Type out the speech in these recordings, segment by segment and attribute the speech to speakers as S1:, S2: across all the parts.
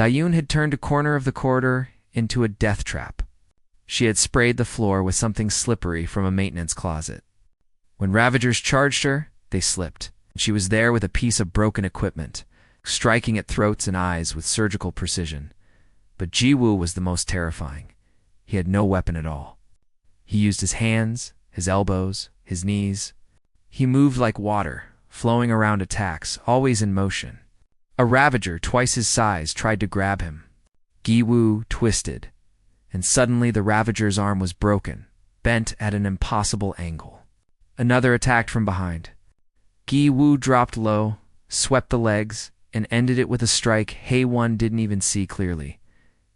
S1: Dayun had turned a corner of the corridor into a death trap. She had sprayed the floor with something slippery from a maintenance closet. When Ravagers charged her, they slipped. She was there with a piece of broken equipment, striking at throats and eyes with surgical precision. But Jiwoo was the most terrifying. He had no weapon at all. He used his hands, his elbows, his knees. He moved like water, flowing around attacks, always in motion. A Ravager twice his size tried to grab him. Jiwoo twisted, and suddenly the Ravager's arm was broken, bent at an impossible angle. Another attacked from behind. Jiwoo dropped low, swept the legs, and ended it with a strike HFY didn't even see clearly.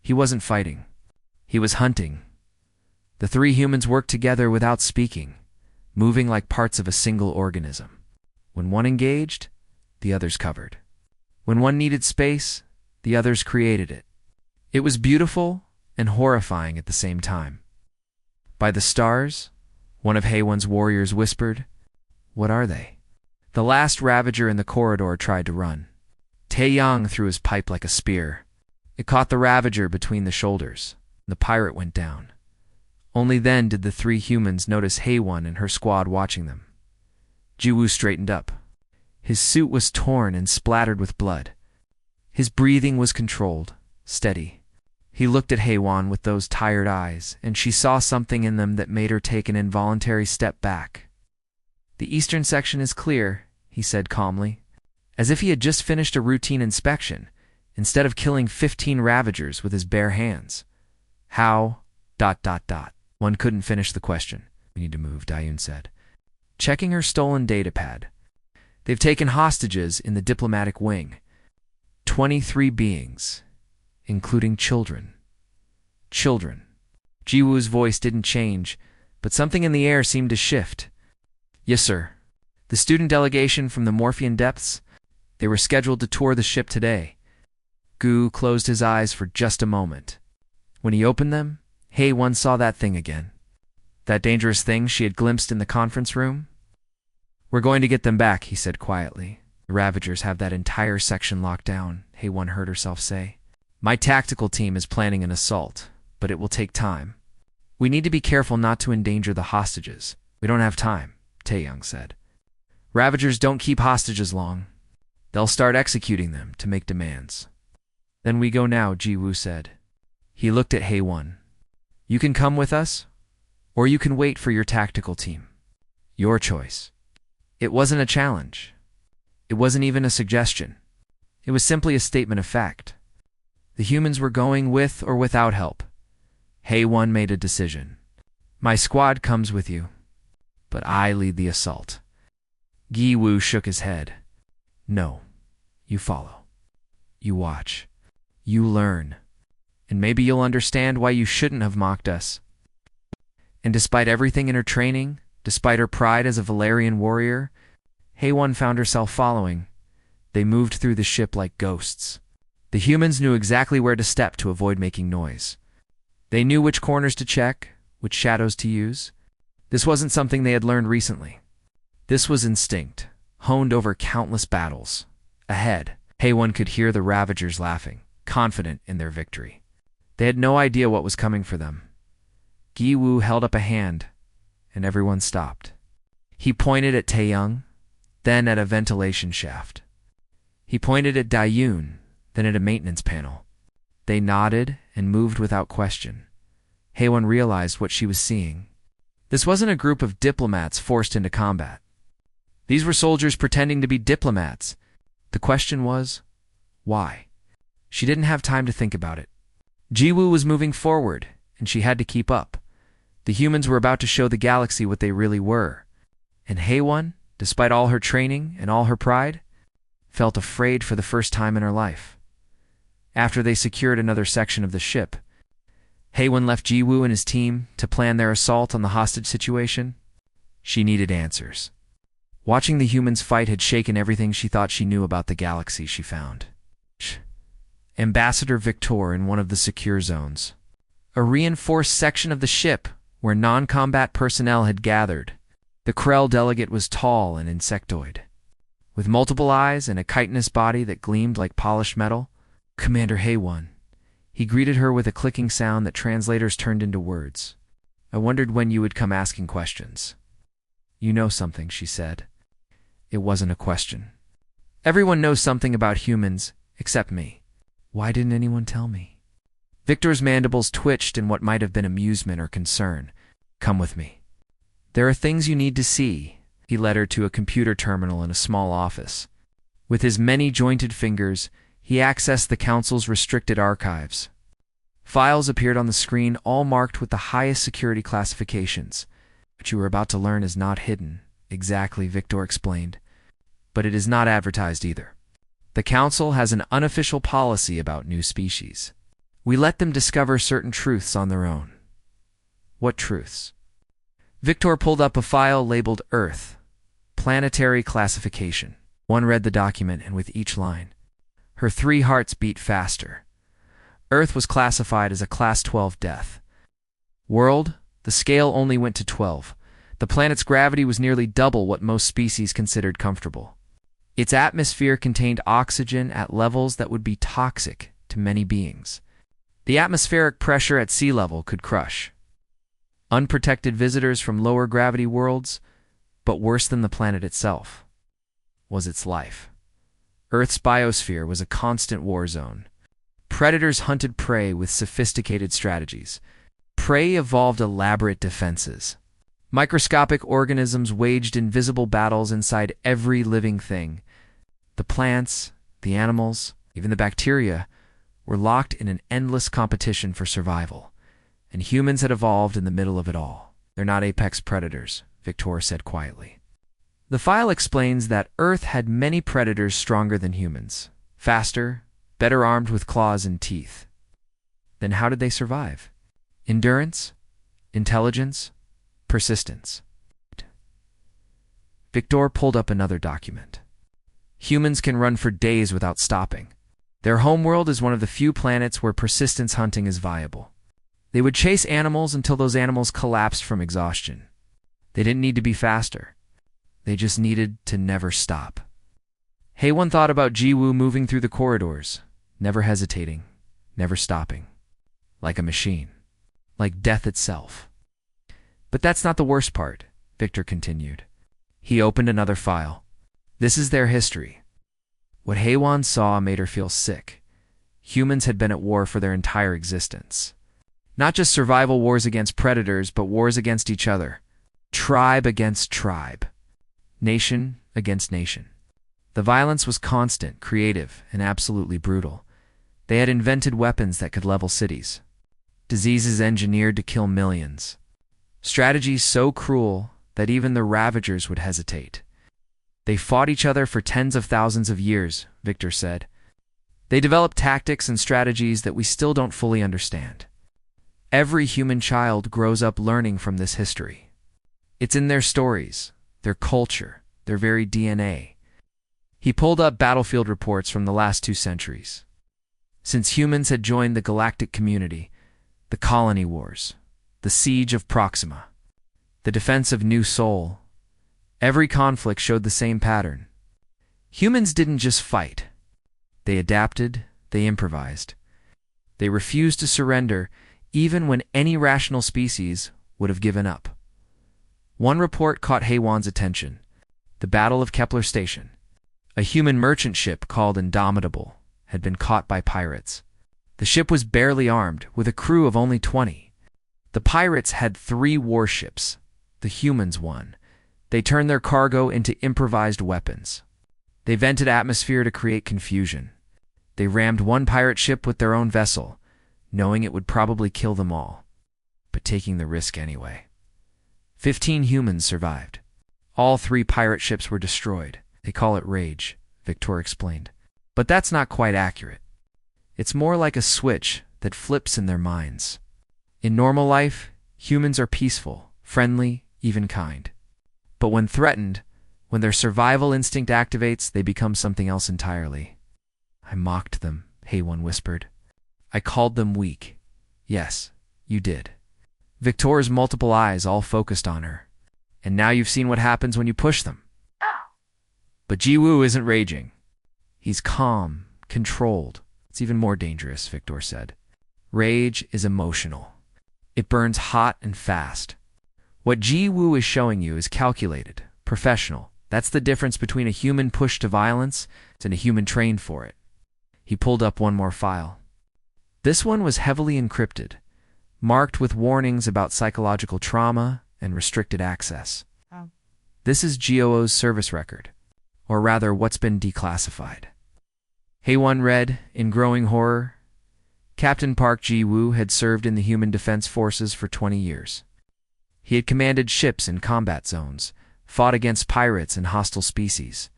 S1: He wasn't fighting. He was hunting. The three humans worked together without speaking, moving like parts of a single organism. When one engaged, the others covered. When one needed space, the others created it. It was beautiful and horrifying at the same time. By the stars, one of HFY's warriors whispered, "What are they?" The last Ravager in the corridor tried to run. Taeyang threw his pipe like a spear. It caught the Ravager between the shoulders. The pirate went down. Only then did the three humans notice HFY and her squad watching them. Jiwoo straightened up. His suit was torn and splattered with blood. His breathing was controlled, steady. He looked at HFY with those tired eyes, and she saw something in them that made her take an involuntary step back. "The eastern section is clear," he said calmly, as if he had just finished a routine inspection, instead of killing 15 Ravagers with his bare hands. "How... ... One couldn't finish the question. "We need to move," Dayun said, checking her stolen datapad. "They've taken hostages in the diplomatic wing. 23 beings, including children." Children. Jiwoo's voice didn't change, but something in the air seemed to shift. "Yes, sir. The student delegation from the Morphean depths, they were scheduled to tour the ship today." Gu closed his eyes for just a moment. When he opened them, HFY saw that thing again. That dangerous thing she had glimpsed in the conference room. "We're going to get them back," he said quietly. "The Ravagers have that entire section locked down," HFY heard herself say. "My tactical team is planning an assault, but it will take time. We need to be careful not to endanger the hostages. We don't have time," Taeyang said. "Ravagers don't keep hostages long. They'll start executing them to make demands." "Then we go now," Jiwoo said. He looked at HFY. "You can come with us, or you can wait for your tactical team. Your choice." It wasn't a challenge. It wasn't even a suggestion. It was simply a statement of fact. The humans were going with or without help. HFY made a decision. "My squad comes with you, but I lead the assault." Jiwoo shook his head. "No, you follow. You watch. You learn. And maybe you'll understand why you shouldn't have mocked us." And despite everything in her training, despite her pride as a Valerian warrior, HFY found herself following. They moved through the ship like ghosts. The humans knew exactly where to step to avoid making noise. They knew which corners to check, which shadows to use. This wasn't something they had learned recently. This was instinct, honed over countless battles. Ahead, HFY could hear the Ravagers laughing, confident in their victory. They had no idea what was coming for them. Jiwoo held up a hand, and everyone stopped. He pointed at Taeyang, then at a ventilation shaft. He pointed at Dayun, then at a maintenance panel. They nodded and moved without question. HFY realized what she was seeing. This wasn't a group of diplomats forced into combat. These were soldiers pretending to be diplomats. The question was, why? She didn't have time to think about it. Jiwoo was moving forward, and she had to keep up. The humans were about to show the galaxy what they really were. And HFY, despite all her training and all her pride, felt afraid for the first time in her life. After they secured another section of the ship, HFY left Jiwoo and his team to plan their assault on the hostage situation. She needed answers. Watching the humans fight had shaken everything she thought she knew about the galaxy she found. Ambassador Victor in one of the secure zones. A reinforced section of the ship where non-combat personnel had gathered. The Krell delegate was tall and insectoid. With multiple eyes and a chitinous body that gleamed like polished metal, Commander Haywan. He greeted her with a clicking sound that translators turned into words. I wondered when you would come asking questions. You know something, she said. It wasn't a question. Everyone knows something about humans, except me. Why didn't anyone tell me? Victor's mandibles twitched in what might have been amusement or concern. Come with me. There are things you need to see. He led her to a computer terminal in a small office. With his many jointed fingers, he accessed the Council's restricted archives. Files appeared on the screen, all marked with the highest security classifications. What you are about to learn is not hidden, exactly, Victor explained. But it is not advertised either. The Council has an unofficial policy about new species. We let them discover certain truths on their own. What truths? Victor pulled up a file labeled Earth, Planetary Classification. One read the document, and with each line, her 3 hearts beat faster. Earth was classified as a Class 12 death. World, the scale only went to 12. The planet's gravity was nearly double what most species considered comfortable. Its atmosphere contained oxygen at levels that would be toxic to many beings. The atmospheric pressure at sea level could crush unprotected visitors from lower gravity worlds, but worse than the planet itself was its life. Earth's biosphere was a constant war zone. Predators hunted prey with sophisticated strategies. Prey evolved elaborate defenses. Microscopic organisms waged invisible battles inside every living thing. The plants, the animals, even the bacteria were locked in an endless competition for survival. And humans had evolved in the middle of it all. They're not apex predators, Victor said quietly. The file explains that Earth had many predators stronger than humans, faster, better armed with claws and teeth. Then how did they survive? Endurance? Intelligence? Persistence? Victor pulled up another document. Humans can run for days without stopping. Their homeworld is one of the few planets where persistence hunting is viable. They would chase animals until those animals collapsed from exhaustion. They didn't need to be faster. They just needed to never stop. Haywan thought about Jiwoo moving through the corridors, never hesitating, never stopping. Like a machine. Like death itself. But that's not the worst part, Victor continued. He opened another file. This is their history. What Haywan saw made her feel sick. Humans had been at war for their entire existence. Not just survival wars against predators, but wars against each other. Tribe against tribe. Nation against nation. The violence was constant, creative, and absolutely brutal. They had invented weapons that could level cities. Diseases engineered to kill millions. Strategies so cruel that even the Ravagers would hesitate. They fought each other for tens of thousands of years, Victor said. They developed tactics and strategies that we still don't fully understand. Every human child grows up learning from this history. It's in their stories, their culture, their very DNA. He pulled up battlefield reports from the last 2 centuries. Since humans had joined the galactic community, the colony wars, the siege of Proxima, the defense of New Sol, every conflict showed the same pattern. Humans didn't just fight. They adapted, they improvised. They refused to surrender even when any rational species would have given up. One report caught Haywan's attention. The Battle of Kepler Station. A human merchant ship called Indomitable had been caught by pirates. The ship was barely armed, with a crew of only 20. The pirates had 3 warships. The humans won. They turned their cargo into improvised weapons. They vented atmosphere to create confusion. They rammed one pirate ship with their own vessel, knowing it would probably kill them all, but taking the risk anyway. 15 humans survived. All 3 pirate ships were destroyed. They call it rage, Victor explained. But that's not quite accurate. It's more like a switch that flips in their minds. In normal life, humans are peaceful, friendly, even kind. But when threatened, when their survival instinct activates, they become something else entirely. I mocked them, Haywan whispered. I called them weak. Yes, you did. Victor's multiple eyes all focused on her. And now you've seen what happens when you push them. But Jiwoo isn't raging. He's calm, controlled. It's even more dangerous, Victor said. Rage is emotional. It burns hot and fast. What Ji Woo is showing you is calculated, professional. That's the difference between a human pushed to violence and a human trained for it. He pulled up one more file. This one was heavily encrypted, marked with warnings about psychological trauma and restricted access.
S2: Oh.
S1: This is GOO's service record, or rather what's been declassified. Haewon read, in growing horror, Captain Park Ji-woo had served in the Human Defense Forces for 20 years. He had commanded ships in combat zones, fought against pirates and hostile species,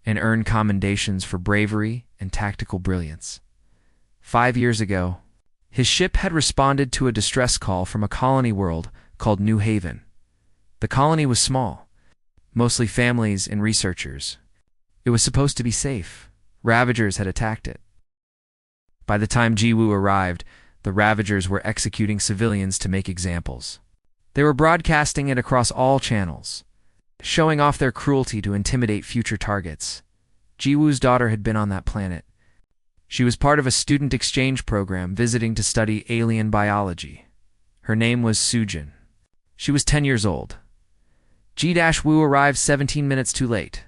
S1: and earned commendations for bravery and tactical brilliance. 5 years ago, his ship had responded to a distress call from a colony world called New Haven. The colony was small, mostly families and researchers. It was supposed to be safe. Ravagers had attacked it. By the time Ji-woo arrived, the Ravagers were executing civilians to make examples. They were broadcasting it across all channels, showing off their cruelty to intimidate future targets. Ji-woo's daughter had been on that planet. She was part of a student exchange program visiting to study alien biology. Her name was Sujin. She was 10 years old. Ji-woo arrived 17 minutes too late.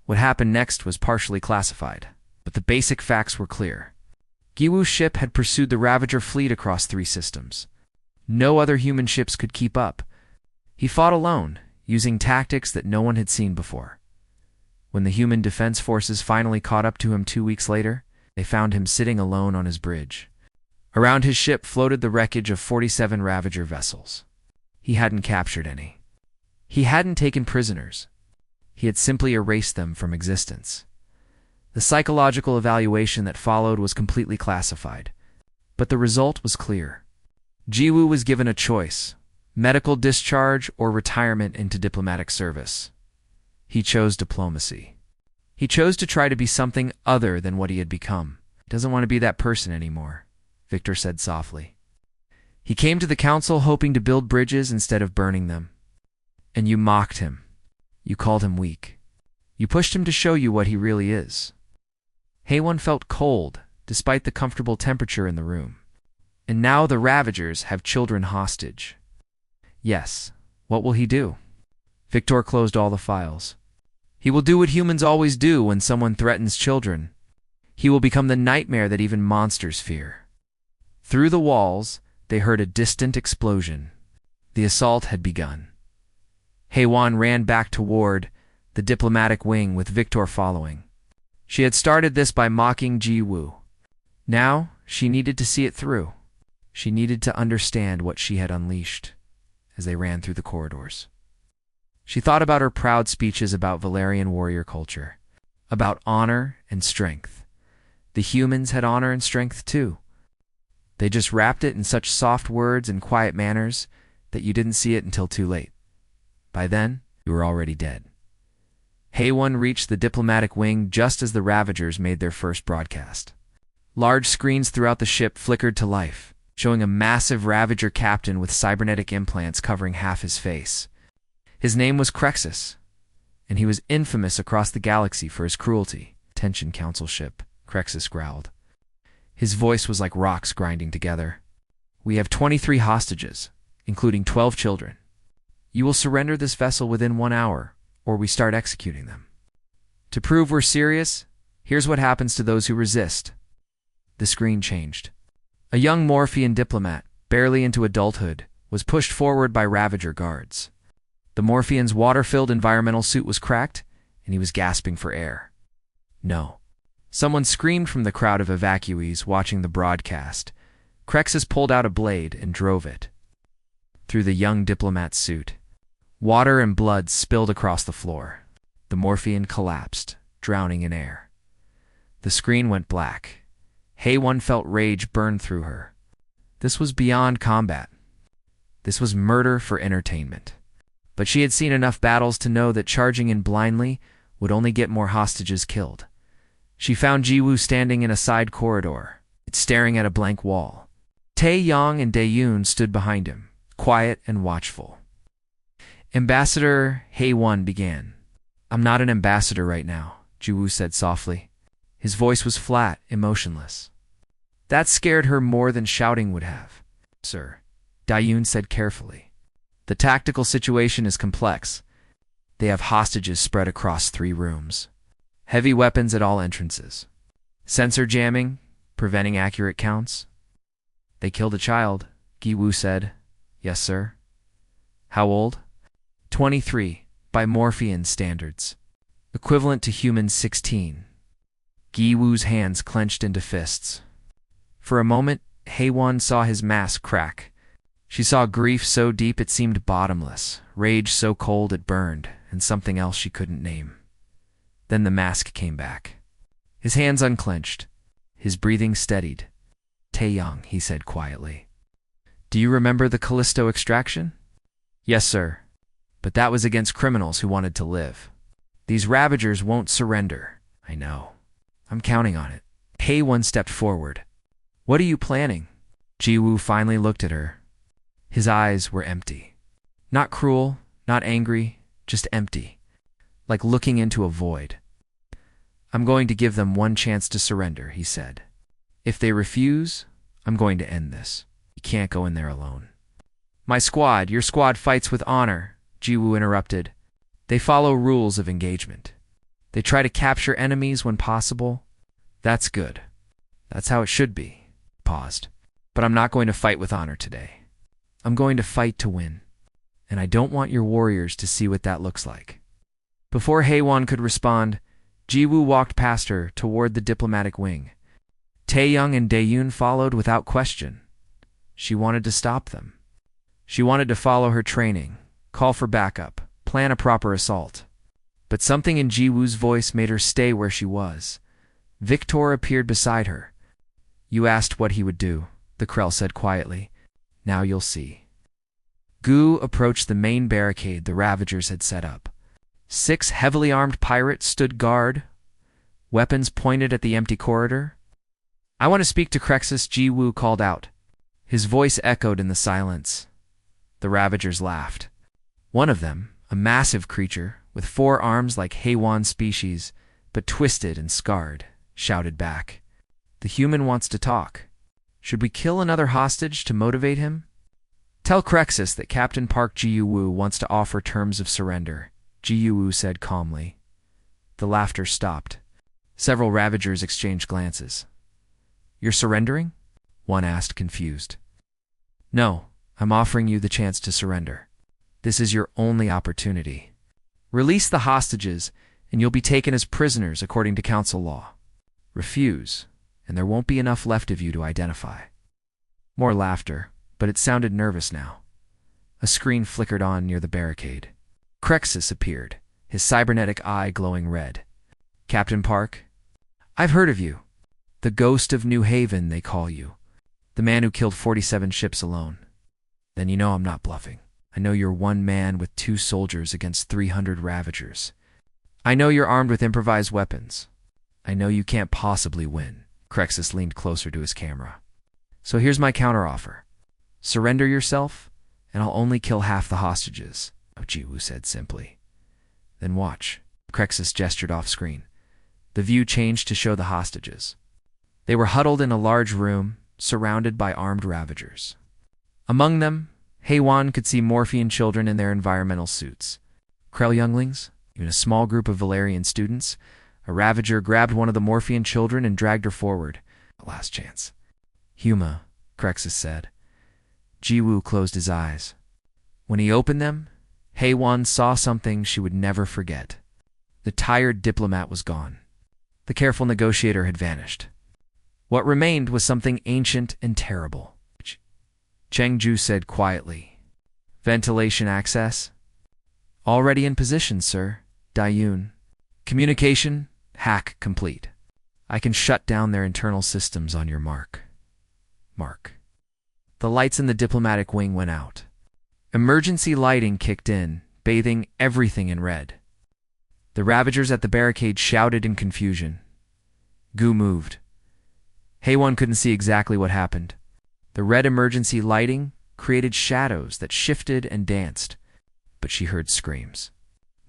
S1: What happened next was partially classified, but the basic facts were clear. Gi-woo's ship had pursued the Ravager fleet across 3 systems. No other human ships could keep up. He fought alone, using tactics that no one had seen before. When the Human Defense Forces finally caught up to him 2 weeks later, they found him sitting alone on his bridge. Around his ship floated the wreckage of 47 Ravager vessels. He hadn't captured any. He hadn't taken prisoners. He had simply erased them from existence. The psychological evaluation that followed was completely classified, but the result was clear. Ji-woo was given a choice: medical discharge or retirement into diplomatic service. He chose diplomacy. He chose to try to be something other than what he had become. He doesn't want to be that person anymore, Victor said softly. He came to the council hoping to build bridges instead of burning them. And you mocked him. You called him weak. You pushed him to show you what he really is. Haewon felt cold, despite the comfortable temperature in the room. And now the Ravagers have children hostage. Yes, what will he do? Victor closed all the files. He will do what humans always do when someone threatens children. He will become the nightmare that even monsters fear. Through the walls, they heard a distant explosion. The assault had begun. Haewon ran back toward the diplomatic wing with Victor following. She had started this by mocking Ji-woo. Now, she needed to see it through. She needed to understand what she had unleashed as they ran through the corridors. She thought about her proud speeches about Valerian warrior culture, about honor and strength. The humans had honor and strength too. They just wrapped it in such soft words and quiet manners that you didn't see it until too late. By then, you were already dead. Haewon reached the diplomatic wing just as the Ravagers made their first broadcast. Large screens throughout the ship flickered to life, showing a massive Ravager captain with cybernetic implants covering half his face. His name was Crexus, and he was infamous across the galaxy for his cruelty. "Attention, Council ship," Crexus growled. His voice was like rocks grinding together. "We have 23 hostages, including 12 children. You will surrender this vessel within 1 hour, or we start executing them. To prove we're serious, here's what happens to those who resist." The screen changed. A young Morphean diplomat, barely into adulthood, was pushed forward by Ravager guards. The Morphean's water-filled environmental suit was cracked, and he was gasping for air. No. Someone screamed from the crowd of evacuees watching the broadcast. Crexus pulled out a blade and drove it through the young diplomat's suit. Water and blood spilled across the floor. The Morphean collapsed, drowning in air. The screen went black. Haewon felt rage burn through her. This was beyond combat. This was murder for entertainment. But she had seen enough battles to know that charging in blindly would only get more hostages killed. She found Ji-woo standing in a side corridor, staring at a blank wall. Tae-yong and Dae-yoon stood behind him, quiet and watchful. "Ambassador," Haewon began. "I'm not an ambassador right now," Ji-woo said softly. His voice was flat, emotionless. That scared her more than shouting would have. Sir, Dayun said carefully. The tactical situation is complex. They have hostages spread across 3 rooms. Heavy weapons at all entrances. Sensor jamming, preventing accurate counts. They killed a child, Gi-woo said. Yes, sir. How old? 23, by Morphean standards. Equivalent to human 16. Gi-woo's hands clenched into fists. For a moment, Haewon saw his mask crack. She saw grief so deep it seemed bottomless, rage so cold it burned, and something else she couldn't name. Then the mask came back. His hands unclenched. His breathing steadied. Taeyong, he said quietly. Do you remember the Callisto extraction? Yes, sir. But that was against criminals who wanted to live. These Ravagers won't surrender. I know. I'm counting on it. Haewon stepped forward. What are you planning? Ji-woo finally looked at her. His eyes were empty. Not cruel, not angry, just empty. Like looking into a void. I'm going to give them one chance to surrender, he said. If they refuse, I'm going to end this. You can't go in there alone. Your squad fights with honor, Ji-woo interrupted. They follow rules of engagement. They try to capture enemies when possible. That's good. That's how it should be. Paused. But I'm not going to fight with honor today. I'm going to fight to win. And I don't want your warriors to see what that looks like. Before Haewon could respond, Ji-woo walked past her toward the diplomatic wing. Taeyong and Dayun followed without question. She wanted to stop them. She wanted to follow her training, call for backup, plan a proper assault. But something in Ji-woo's voice made her stay where she was. Victor appeared beside her. You asked what he would do, the Krell said quietly. Now you'll see. Gu approached the main barricade the Ravagers had set up. 6 heavily armed pirates stood guard, weapons pointed at the empty corridor. I want to speak to Crexus, Ji-woo called out. His voice echoed in the silence. The Ravagers laughed. One of them, a massive creature, with 4 arms like Haewon species, but twisted and scarred, shouted back. The human wants to talk. Should we kill another hostage to motivate him? Tell Crexus that Captain Park Ji-woo wants to offer terms of surrender, Ji-woo said calmly. The laughter stopped. Several Ravagers exchanged glances. You're surrendering? One asked, confused. No, I'm offering you the chance to surrender. This is your only opportunity. Release the hostages, and you'll be taken as prisoners according to council law. Refuse, and there won't be enough left of you to identify. More laughter, but it sounded nervous now. A screen flickered on near the barricade. Crexus appeared, his cybernetic eye glowing red. Captain Park? I've heard of you. The Ghost of New Haven, they call you. The man who killed 47 ships alone. Then you know I'm not bluffing. I know you're one man with 2 soldiers against 300 Ravagers. I know you're armed with improvised weapons. I know you can't possibly win. Crexus leaned closer to his camera. So here's my counteroffer. Surrender yourself, and I'll only kill half the hostages, Ji-woo said simply. Then watch. Crexus gestured off screen. The view changed to show the hostages. They were huddled in a large room, surrounded by armed Ravagers. Among them, Haewon could see Morphean children in their environmental suits. Krell younglings, even a small group of Valerian students. A Ravager grabbed one of the Morphean children and dragged her forward. A last chance. Huma, Crexus said. Ji-woo closed his eyes. When he opened them, Haewon saw something she would never forget. The tired diplomat was gone. The careful negotiator had vanished. What remained was something ancient and terrible. Cheng-ju said quietly. Ventilation access? Already in position, sir. Dayun. Communication, hack complete. I can shut down their internal systems on your mark. The lights in the diplomatic wing went out. Emergency lighting kicked in, bathing everything in red. The Ravagers at the barricade shouted in confusion. Gu moved. Haewon couldn't see exactly what happened. The red emergency lighting created shadows that shifted and danced, but she heard screams.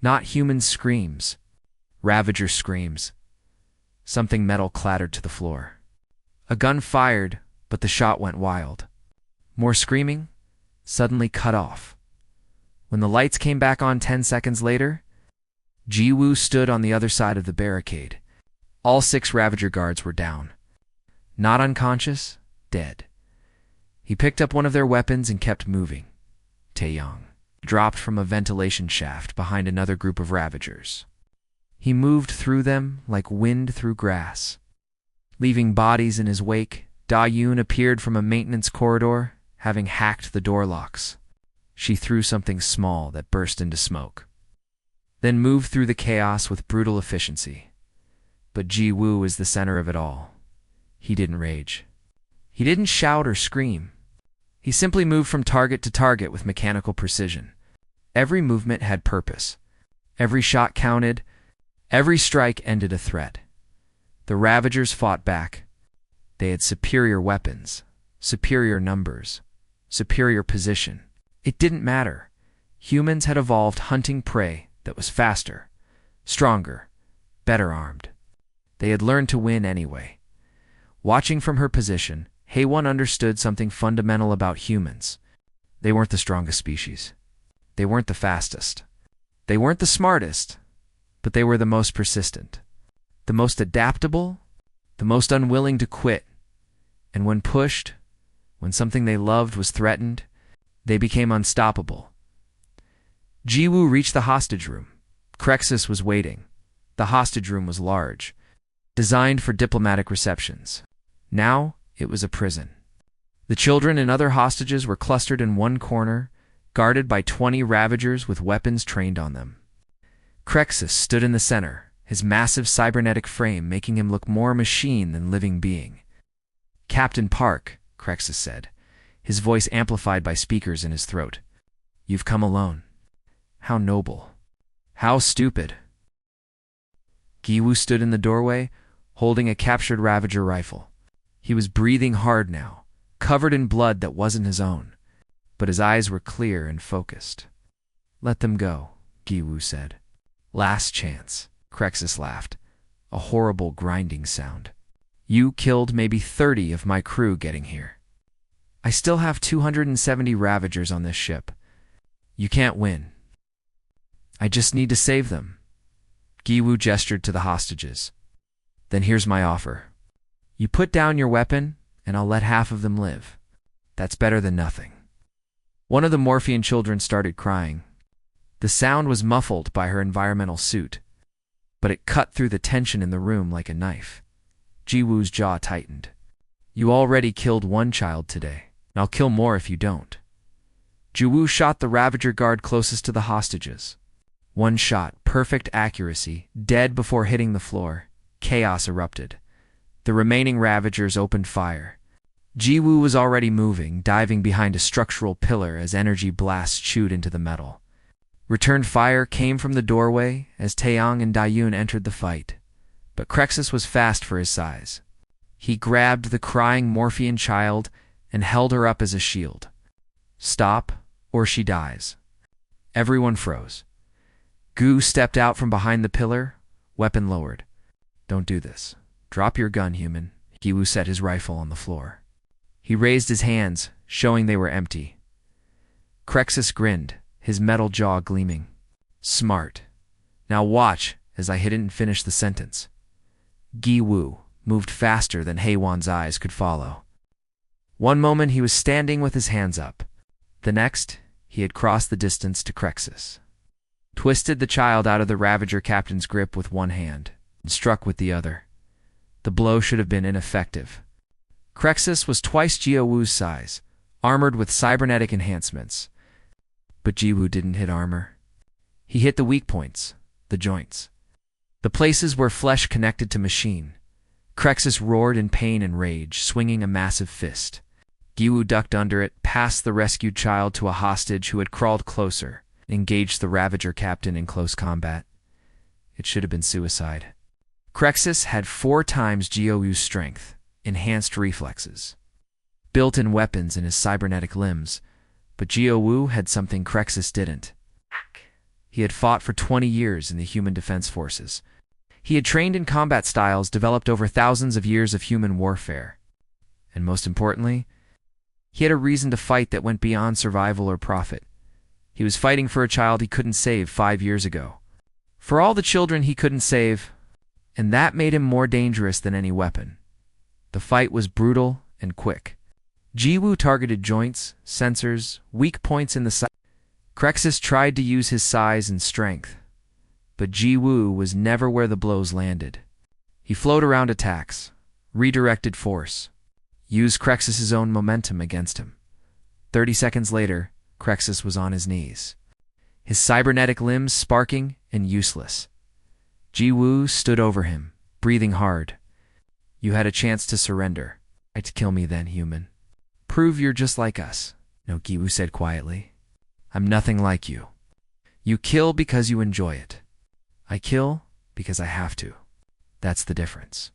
S1: Not human screams. Ravager screams. Something metal clattered to the floor. A gun fired, but the shot went wild. More screaming, suddenly cut off. When the lights came back on 10 seconds later, Ji-woo stood on the other side of the barricade. All 6 Ravager guards were down. Not unconscious, dead. He picked up one of their weapons and kept moving. Taeyong dropped from a ventilation shaft behind another group of Ravagers. He moved through them like wind through grass. Leaving bodies in his wake, Da-yoon appeared from a maintenance corridor, having hacked the door locks. She threw something small that burst into smoke, then moved through the chaos with brutal efficiency. But Ji-woo is the center of it all. He didn't rage. He didn't shout or scream. He simply moved from target to target with mechanical precision. Every movement had purpose. Every shot counted. Every strike ended a threat. The Ravagers fought back. They had superior weapons, superior numbers, superior position. It didn't matter. Humans had evolved hunting prey that was faster, stronger, better armed. They had learned to win anyway. Watching from her position, Haewon understood something fundamental about humans. They weren't the strongest species. They weren't the fastest. They weren't the smartest, but they were the most persistent, the most adaptable, the most unwilling to quit. And when pushed, when something they loved was threatened, they became unstoppable. Ji-woo reached the hostage room. Crexus was waiting. The hostage room was large, designed for diplomatic receptions. Now it was a prison. The children and other hostages were clustered in one corner, guarded by 20 Ravagers with weapons trained on them. Crexus stood in the center, his massive cybernetic frame making him look more machine than living being. "Captain Park," Crexus said, his voice amplified by speakers in his throat. "You've come alone. How noble. How stupid." Ji-woo stood in the doorway, holding a captured Ravager rifle. He was breathing hard now, covered in blood that wasn't his own, but his eyes were clear and focused. "Let them go," Ji-woo said. "Last chance," Crexus laughed, a horrible grinding sound. "You killed maybe 30 of my crew getting here. I still have 270 Ravagers on this ship. You can't win. I just need to save them." Ji-woo gestured to the hostages. "Then here's my offer. You put down your weapon, and I'll let half of them live. That's better than nothing." One of the Morphean children started crying. The sound was muffled by her environmental suit, but it cut through the tension in the room like a knife. Ji-woo's jaw tightened. "You already killed one child today, and I'll kill more if you don't." Ji-woo shot the Ravager guard closest to the hostages. One shot, perfect accuracy, dead before hitting the floor. Chaos erupted. The remaining Ravagers opened fire. Ji-woo was already moving, diving behind a structural pillar as energy blasts chewed into the metal. Return fire came from the doorway as Taeyong and Da-yoon entered the fight. But Crexus was fast for his size. He grabbed the crying Morphean child and held her up as a shield. "Stop, or she dies." Everyone froze. Gu stepped out from behind the pillar, weapon lowered. "Don't do this. Drop your gun, human." Ji-woo set his rifle on the floor. He raised his hands, showing they were empty. Crexus grinned, his metal jaw gleaming. "Smart. Now watch as I didn't finish the sentence." Ji-woo moved faster than Haewon's eyes could follow. One moment he was standing with his hands up. The next, he had crossed the distance to Crexus, twisted the child out of the Ravager captain's grip with one hand, and struck with the other. The blow should have been ineffective. Crexus was twice Ji-woo's size, armored with cybernetic enhancements. But Ji-woo didn't hit armor. He hit the weak points, the joints, the places where flesh connected to machine. Crexus roared in pain and rage, swinging a massive fist. Ji-woo ducked under it, passed the rescued child to a hostage who had crawled closer, and engaged the Ravager captain in close combat. It should have been suicide. Crexus had 4 times Ji-woo's strength, enhanced reflexes, built-in weapons in his cybernetic limbs, but Ji-woo had something Crexus didn't. He had fought for 20 years in the Human Defense Forces. He had trained in combat styles developed over thousands of years of human warfare. And most importantly, he had a reason to fight that went beyond survival or profit. He was fighting for a child he couldn't save 5 years ago. For all the children he couldn't save, and that made him more dangerous than any weapon. The fight was brutal and quick. Jiwoo targeted joints, sensors, weak points in the side. Crexus tried to use his size and strength, but Jiwoo was never where the blows landed. He flowed around attacks, redirected force, used Crexus's own momentum against him. 30 seconds later, Crexus was on his knees, his cybernetic limbs sparking and useless. Jiwoo stood over him, breathing hard. You had a chance to surrender. Try to kill me then, human. Prove you're just like us. No, Jiwoo said quietly. I'm nothing like you. You kill because you enjoy it. I kill because I have to. That's the difference.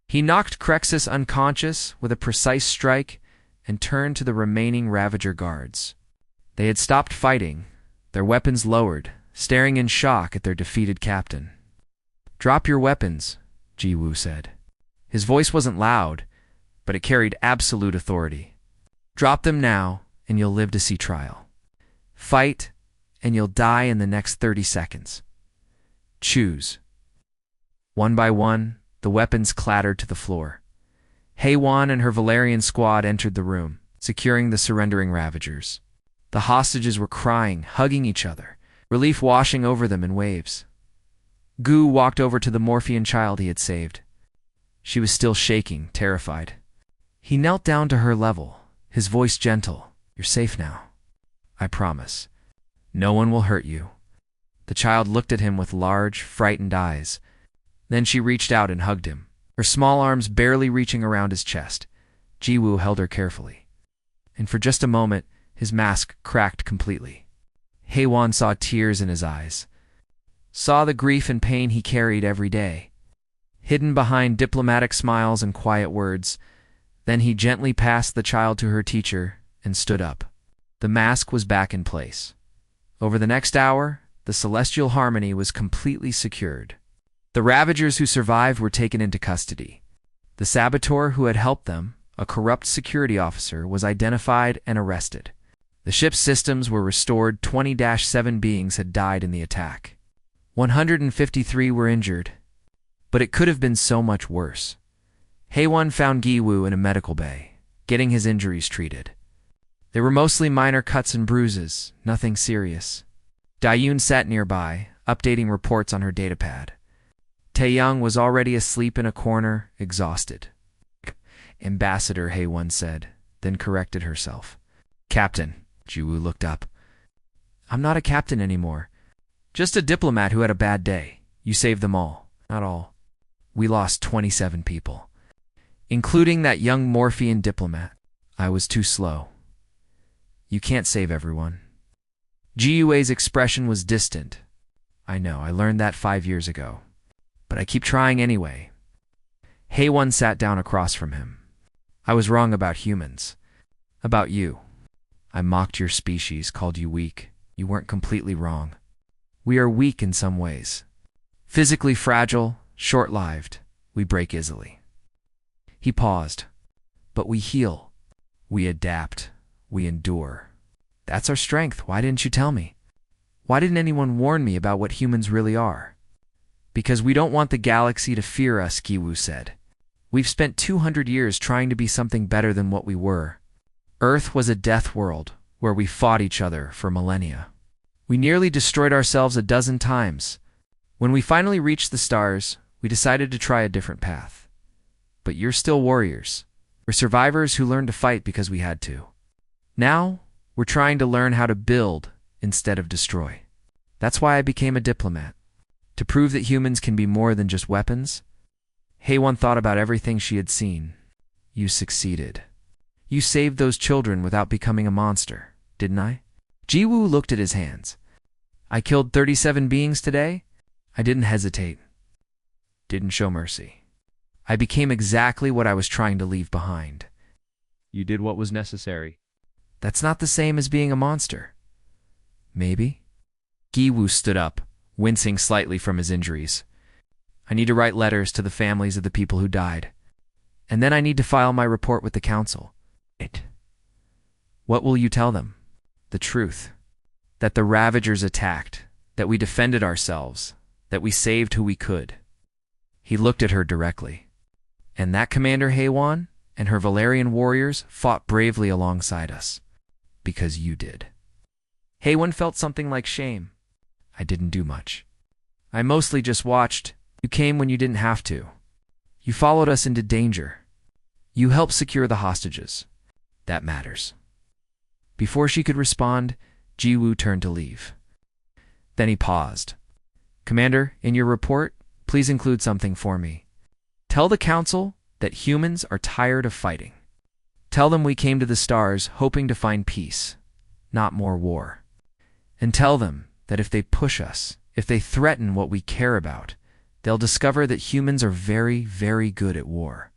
S1: He knocked Crexus unconscious with a precise strike and turned to the remaining Ravager guards. They had stopped fighting, their weapons lowered, staring in shock at their defeated captain. Drop your weapons, Jiwoo said. His voice wasn't loud, but it carried absolute authority. Drop them now, and you'll live to see trial. Fight, and you'll die in the next 30 seconds. Choose. One by one, the weapons clattered to the floor. Haewon and her Valerian squad entered the room, securing the surrendering Ravagers. The hostages were crying, hugging each other, relief washing over them in waves. Gu walked over to the Morphean child he had saved. She was still shaking, terrified. He knelt down to her level, his voice gentle. You're safe now. I promise. No one will hurt you. The child looked at him with large, frightened eyes. Then she reached out and hugged him, her small arms barely reaching around his chest. Jiwoo held her carefully. And for just a moment, his mask cracked completely. Haewon saw tears in his eyes, saw the grief and pain he carried every day, hidden behind diplomatic smiles and quiet words. Then he gently passed the child to her teacher and stood up. The mask was back in place. Over the next hour, the celestial harmony was completely secured. The Ravagers who survived were taken into custody. The saboteur who had helped them, a corrupt security officer, was identified and arrested. The ship's systems were restored. 20-7 beings had died in the attack. 153 were injured, but it could have been so much worse. Haewon found Jiwoo in a medical bay, getting his injuries treated. They were mostly minor cuts and bruises, nothing serious. Daeun sat nearby, updating reports on her datapad. Taeyang was already asleep in a corner, exhausted. Ambassador, Haewon said, then corrected herself. Captain. Jiwoo looked up. I'm not a captain anymore. Just a diplomat who had a bad day. You saved them all. Not all. We lost 27 people, including that young Morphean diplomat. I was too slow. You can't save everyone. Jiwoo's expression was distant. I know, I learned that 5 years ago. But I keep trying anyway. Haewon sat down across from him. I was wrong about humans. About you. I mocked your species, called you weak. You weren't completely wrong. We are weak in some ways. Physically fragile, short-lived. We break easily. He paused. But we heal. We adapt. We endure. That's our strength. Why didn't you tell me? Why didn't anyone warn me about what humans really are? Because we don't want the galaxy to fear us, Jiwoo said. We've spent 200 years trying to be something better than what we were. Earth was a death world where we fought each other for millennia. We nearly destroyed ourselves a dozen times. When we finally reached the stars, we decided to try a different path. But you're still warriors. We're survivors who learned to fight because we had to. Now, we're trying to learn how to build instead of destroy. That's why I became a diplomat. To prove that humans can be more than just weapons. Haewon thought about everything she had seen. You succeeded. You saved those children without becoming a monster, didn't I? Jiwoo looked at his hands. I killed 37 beings today. I didn't hesitate. Didn't show mercy. I became exactly what I was trying to leave behind.
S2: You did what was necessary.
S1: That's not the same as being a monster. Maybe? Jiwoo stood up, wincing slightly from his injuries. I need to write letters to the families of the people who died. And then I need to file my report with the council. What will you tell them? The truth. That the Ravagers attacked, that we defended ourselves, that we saved who we could. He looked at her directly. And that Commander Haywan and her Valerian warriors fought bravely alongside us. Because you did. Haywan felt something like shame. I didn't do much. I mostly just watched. You came when you didn't have to. You followed us into danger. You helped secure the hostages. That matters. Before she could respond, Jiwoo turned to leave. Then he paused. Commander, in your report, please include something for me. Tell the council that humans are tired of fighting. Tell them we came to the stars hoping to find peace, not more war. And tell them that if they push us, if they threaten what we care about, they'll discover that humans are very, very good at war.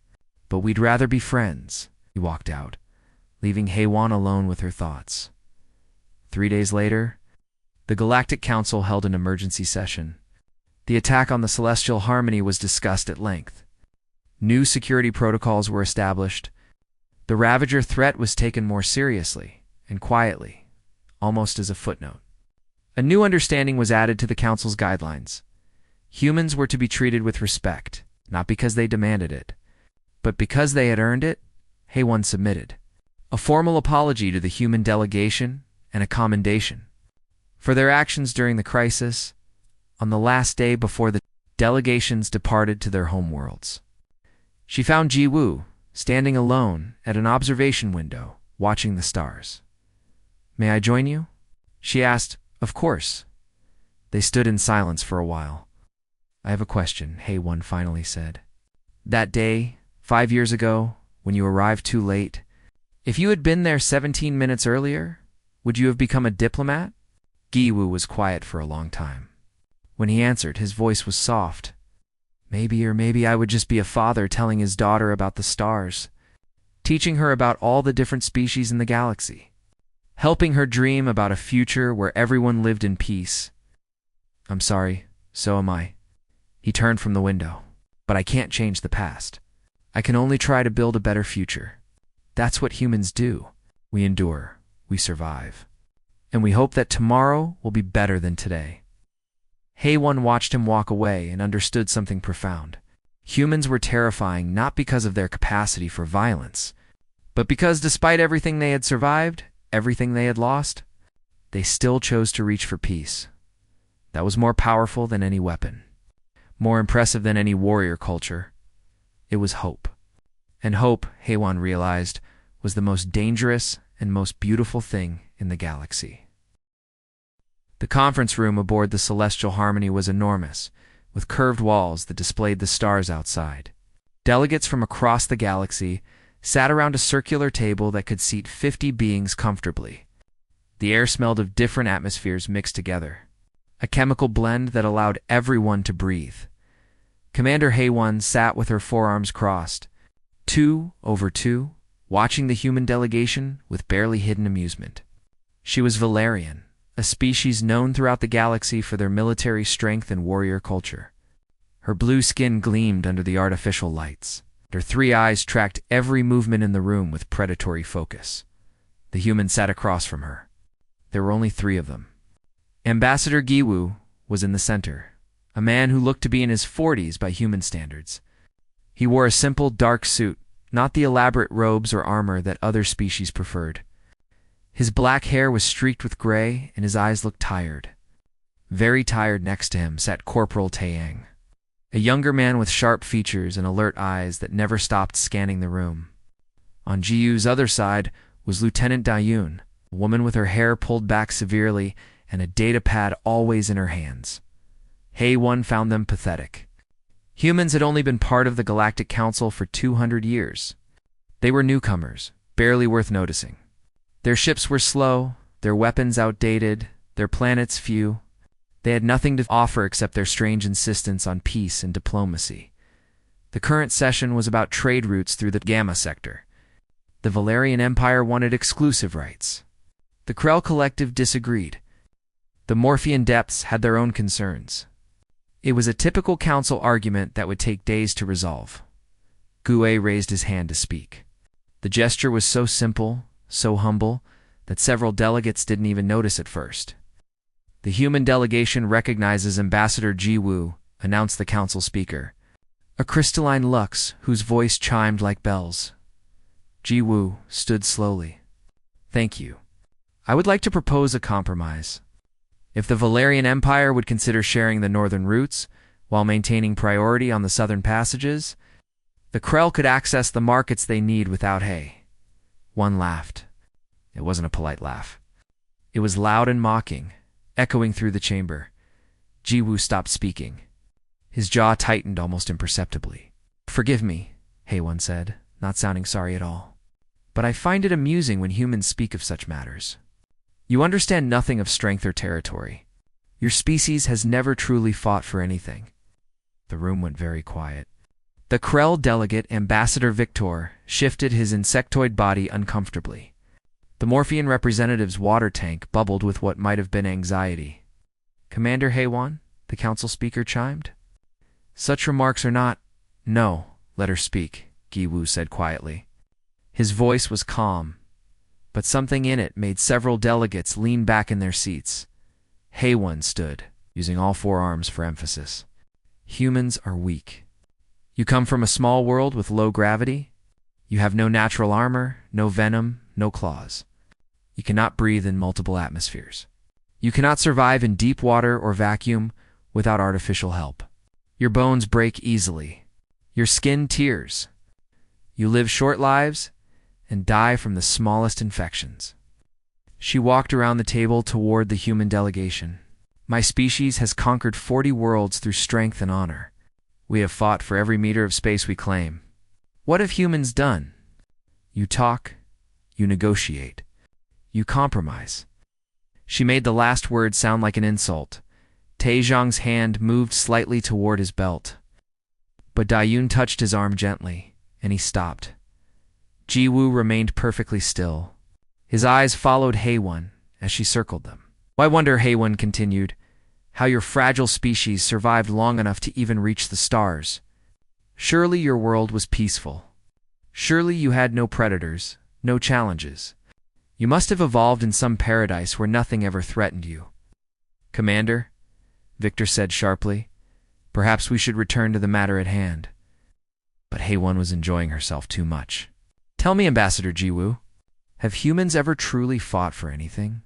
S1: But we'd rather be friends. He walked out, leaving Haywan alone with her thoughts. 3 days later, the Galactic Council held an emergency session. The attack on the Celestial Harmony was discussed at length. New security protocols were established. The Ravager threat was taken more seriously and quietly, almost as a footnote. A new understanding was added to the Council's guidelines. Humans were to be treated with respect, not because they demanded it, but because they had earned it. Haywan submitted a formal apology to the human delegation and a commendation for their actions during the crisis on the last day before the delegations departed to their homeworlds. She found Jiwoo standing alone at an observation window, watching the stars. May I join you? She asked. Of course. They stood in silence for a while. I have a question, Haywan finally said. That day, 5 years ago, when you arrived too late, if you had been there 17 minutes earlier, would you have become a diplomat? Jiwoo was quiet for a long time. When he answered, his voice was soft. Maybe I would just be a father telling his daughter about the stars, teaching her about all the different species in the galaxy, helping her dream about a future where everyone lived in peace. I'm sorry, so am I. He turned from the window. But I can't change the past. I can only try to build a better future. That's what humans do. We endure, we survive, and we hope that tomorrow will be better than today. Haywan watched him walk away and understood something profound. Humans were terrifying not because of their capacity for violence, but because despite everything they had survived, everything they had lost, they still chose to reach for peace. That was more powerful than any weapon, more impressive than any warrior culture. It was hope. And hope, Haywan realized, was the most dangerous and most beautiful thing in the galaxy. The conference room aboard the Celestial Harmony was enormous, with curved walls that displayed the stars outside. Delegates from across the galaxy sat around a circular table that could seat 50 beings comfortably. The air smelled of different atmospheres mixed together, a chemical blend that allowed everyone to breathe. Commander Haywan sat with her forearms crossed, 2 over 2, watching the human delegation with barely hidden amusement. She was Valerian, a species known throughout the galaxy for their military strength and warrior culture. Her blue skin gleamed under the artificial lights. Her 3 eyes tracked every movement in the room with predatory focus. The human sat across from her. There were only 3 of them. Ambassador Jiwoo was in the center, a man who looked to be in his 40s by human standards. He wore a simple, dark suit, not the elaborate robes or armor that other species preferred. His black hair was streaked with gray, and his eyes looked tired. Very tired next to him sat Corporal Taeyang, a younger man with sharp features and alert eyes that never stopped scanning the room. On Jiwoo's other side was Lieutenant Dayun, a woman with her hair pulled back severely and a data pad always in her hands. Haywan found them pathetic. Humans had only been part of the Galactic Council for 200 years. They were newcomers, barely worth noticing. Their ships were slow, their weapons outdated, their planets few. They had nothing to offer except their strange insistence on peace and diplomacy. The current session was about trade routes through the Gamma sector. The Valerian Empire wanted exclusive rights. The Krell Collective disagreed. The Morphean Depths had their own concerns. It was a typical council argument that would take days to resolve. Gue raised his hand to speak. The gesture was so simple, so humble, that several delegates didn't even notice at first. "The human delegation recognizes Ambassador Ji Woo," announced the council speaker, a crystalline lux whose voice chimed like bells. Ji Woo stood slowly. "Thank you. I would like to propose a compromise. If the Valerian Empire would consider sharing the northern routes while maintaining priority on the southern passages, the Krell could access the markets they need without hay." One laughed. It wasn't a polite laugh. It was loud and mocking, echoing through the chamber. Ji Woo stopped speaking. His jaw tightened almost imperceptibly. "Forgive me," Haewon said, not sounding sorry at all. "But I find it amusing when humans speak of such matters. You understand nothing of strength or territory. Your species has never truly fought for anything." The room went very quiet. The Krell delegate, Ambassador Victor, shifted his insectoid body uncomfortably. The Morphean representative's water tank bubbled with what might have been anxiety. "Commander Haewon," the council speaker chimed. "Such remarks are not—" "No, let her speak," Ji Woo said quietly. His voice was calm, but something in it made several delegates lean back in their seats. Haewon stood, using all four arms for emphasis. "Humans are weak. You come from a small world with low gravity. You have no natural armor, no venom, no claws. You cannot breathe in multiple atmospheres. You cannot survive in deep water or vacuum without artificial help. Your bones break easily. Your skin tears. You live short lives and die from the smallest infections." She walked around the table toward the human delegation. "My species has conquered 40 worlds through strength and honor. We have fought for every meter of space we claim. What have humans done? You talk, you negotiate, you compromise." She made the last word sound like an insult. Taejong's hand moved slightly toward his belt. But Dayun touched his arm gently, and he stopped. Ji Woo remained perfectly still. His eyes followed Haewon as she circled them. "I wonder," Haewon continued, "how your fragile species survived long enough to even reach the stars. Surely your world was peaceful. Surely you had no predators, no challenges. You must have evolved in some paradise where nothing ever threatened you." "Commander," Victor said sharply, "perhaps we should return to the matter at hand." But Haewon was enjoying herself too much. "Tell me, Ambassador Ji Woo, have humans ever truly fought for anything?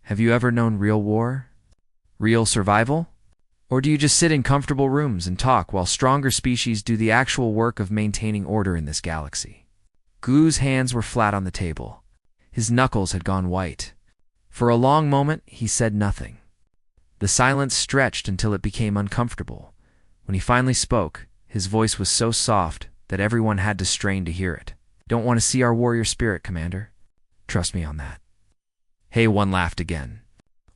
S1: Have you ever known real war? Real survival? Or do you just sit in comfortable rooms and talk while stronger species do the actual work of maintaining order in this galaxy?" Gu's hands were flat on the table. His knuckles had gone white. For a long moment, he said nothing. The silence stretched until it became uncomfortable. When he finally spoke, his voice was so soft that everyone had to strain to hear it. "Don't want to see our warrior spirit, Commander. Trust me on that." Haewon laughed again.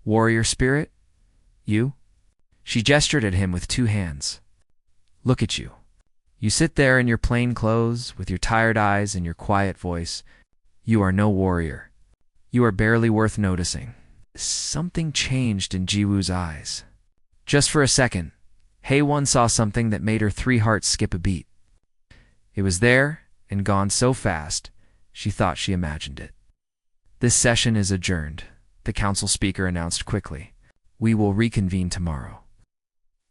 S1: "Warrior spirit? You?" She gestured at him with two hands. "Look at you. You sit there in your plain clothes, with your tired eyes and your quiet voice. You are no warrior. You are barely worth noticing." Something changed in Ji Woo's eyes. Just for a second, Haewon saw something that made her three hearts skip a beat. It was there and gone so fast, she thought she imagined it. "This session is adjourned," the council speaker announced quickly. "We will reconvene tomorrow."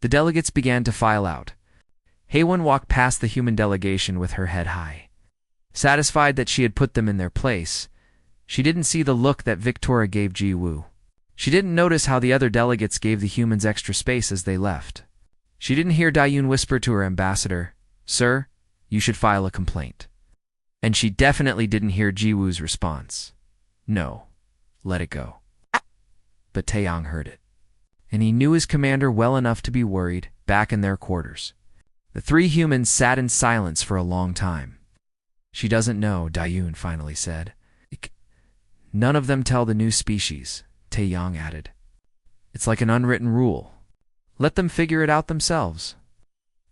S1: The delegates began to file out. Haewon walked past the human delegation with her head high. Satisfied that she had put them in their place, she didn't see the look that Victoria gave Ji Woo. She didn't notice how the other delegates gave the humans extra space as they left. She didn't hear Dayun whisper to her ambassador, "Sir, you should file a complaint." And she definitely didn't hear Ji Woo's response, "No, let it go." But Taeyong heard it, and he knew his commander well enough to be worried back in their quarters. The three humans sat in silence for a long time. "She doesn't know," Dayun finally said. "None of them tell the new species," Taeyong added. "It's like an unwritten rule. Let them figure it out themselves."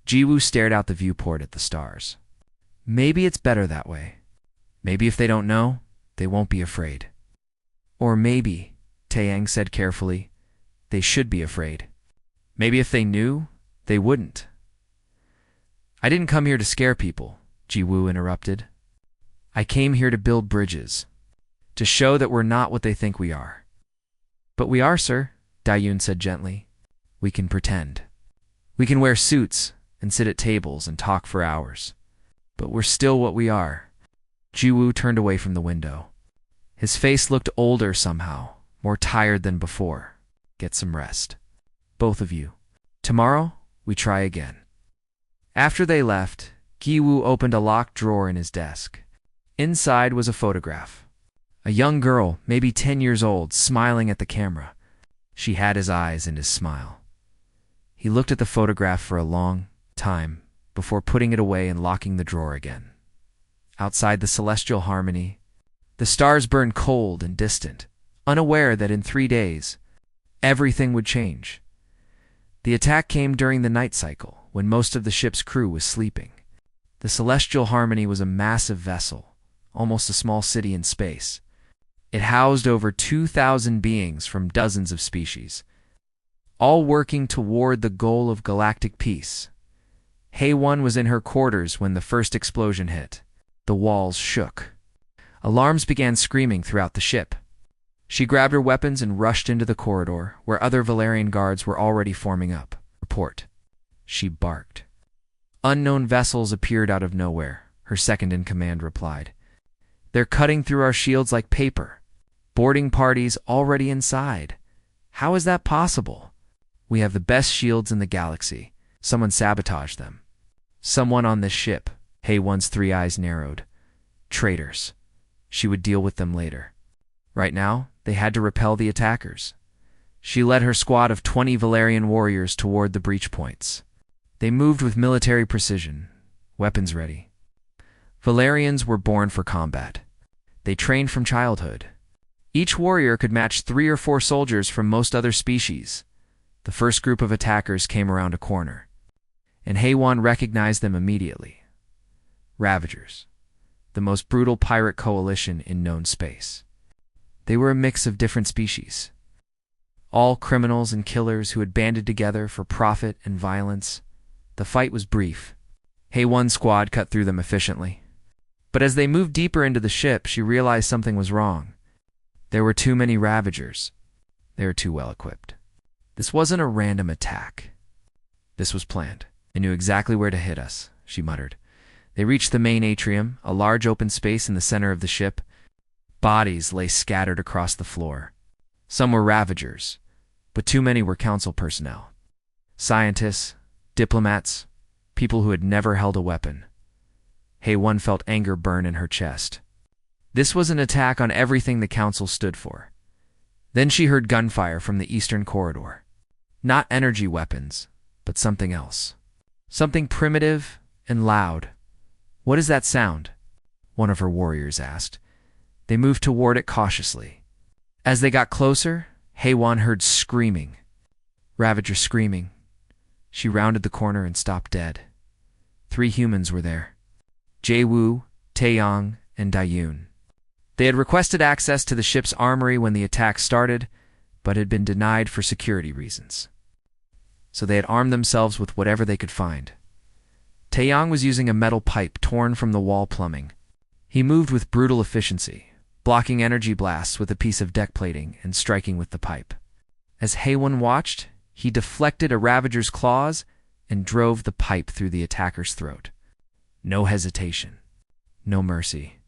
S1: Ji Woo stared out the viewport at the stars. "Maybe it's better that way. Maybe if they don't know, they won't be afraid. Or maybe," Taeyang said carefully, "they should be afraid. Maybe if they knew, They wouldn't. I didn't come here to scare people, Ji-woo interrupted. I came here to build bridges, to show that we're not what they think we are. But we are, sir, Dayun said gently. We can pretend. We can wear suits and sit at tables and talk for hours. But we're still what we are. Ji-woo turned away from the window. His face looked older somehow, more tired than before. Get some rest. Both of you. Tomorrow, we try again. After they left, Gi-woo opened a locked drawer in his desk. Inside was a photograph. A young girl, maybe 10 years old, smiling at the camera. She had his eyes and his smile. He looked at the photograph for a long time before putting it away and locking the drawer again. Outside the celestial harmony, the stars burned cold and distant, unaware that in 3 days, everything would change. The attack came during the night cycle, when most of the ship's crew was sleeping. The celestial harmony was a massive vessel, almost a small city in space. It housed over 2,000 beings from dozens of species, all working toward the goal of galactic peace. Hae-won was in her quarters when the first explosion hit. The walls shook. Alarms began screaming throughout the ship. She grabbed her weapons and rushed into the corridor, where other Valerian guards were already forming up. Report. She barked. Unknown vessels appeared out of nowhere, her second-in-command replied. They're cutting through our shields like paper. Boarding parties already inside. How is that possible? We have the best shields in the galaxy. Someone sabotaged them. Someone on this ship. Hae-won's 3 eyes narrowed. Traitors. She would deal with them later. Right now, they had to repel the attackers. She led her squad of 20 Valerian warriors toward the breach points. They moved with military precision, weapons ready. Valerians were born for combat. They trained from childhood. Each warrior could match 3 or 4 soldiers from most other species. The first group of attackers came around a corner, and Hae-won recognized them immediately. Ravagers, the most brutal pirate coalition in known space. They were a mix of different species. All criminals and killers who had banded together for profit and violence. The fight was brief. Hae-won's squad cut through them efficiently. But as they moved deeper into the ship, she realized something was wrong. There were too many Ravagers. They were too well equipped. This wasn't a random attack. This was planned. They knew exactly where to hit us, she muttered. They reached the main atrium, a large open space in the center of the ship. Bodies lay scattered across the floor. Some were Ravagers, but too many were council personnel. Scientists, diplomats, people who had never held a weapon. Hae-won felt anger burn in her chest. This was an attack on everything the council stood for. Then she heard gunfire from the eastern corridor. Not energy weapons, but something else. Something primitive and loud. What is that sound? One of her warriors asked. They moved toward it cautiously. As they got closer, Hae-won heard screaming. Ravager screaming. She rounded the corner and stopped dead. 3 humans were there. Jae-woo, Taeyong, and Dayun. They had requested access to the ship's armory when the attack started, but had been denied for security reasons. So they had armed themselves with whatever they could find. Taeyong was using a metal pipe torn from the wall plumbing. He moved with brutal efficiency, blocking energy blasts with a piece of deck plating and striking with the pipe. As Hae-won watched, he deflected a Ravager's claws and drove the pipe through the attacker's throat. No hesitation. No mercy.